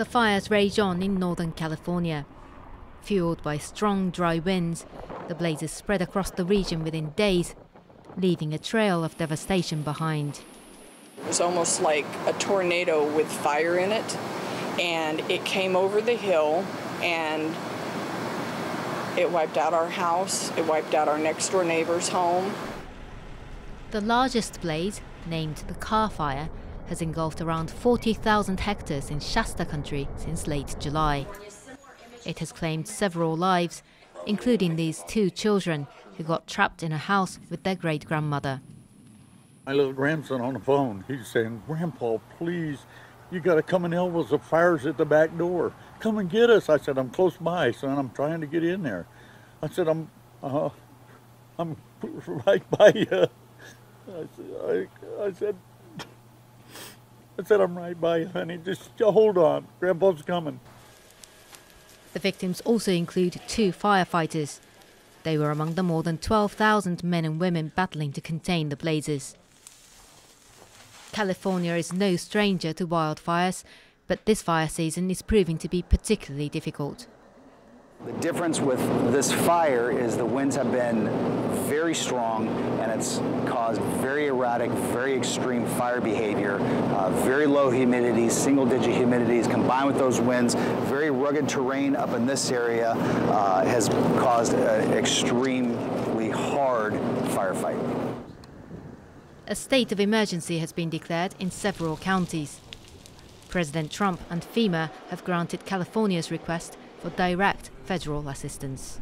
The fires rage on in Northern California. Fueled by strong, dry winds, the blazes spread across the region within days, leaving a trail of devastation behind. It was almost like a tornado with fire in it, and it came over the hill and it wiped out our house, it wiped out our next door neighbor's home. The largest blaze, named the Carr Fire, has engulfed around 40,000 hectares in Shasta country since late July. It has claimed several lives, including these two children who got trapped in a house with their great-grandmother. My little grandson on the phone, he's saying, "Grandpa, please, you got to come and help us. The fire's at the back door. Come and get us." I said, "I'm close by, son. I'm trying to get in there." I said, I'm right by you." I said, "I'm right by you, honey. Just hold on. Grandpa's coming." The victims also include two firefighters. They were among the more than 12,000 men and women battling to contain the blazes. California is no stranger to wildfires, but this fire season is proving to be particularly difficult. The difference with this fire is the winds have been very strong, and it's caused very erratic, very extreme fire behavior, very low humidities, single-digit humidities. Combined with those winds, very rugged terrain up in this area has caused an extremely hard firefight. A state of emergency has been declared in several counties. President Trump and FEMA have granted California's request for direct federal assistance.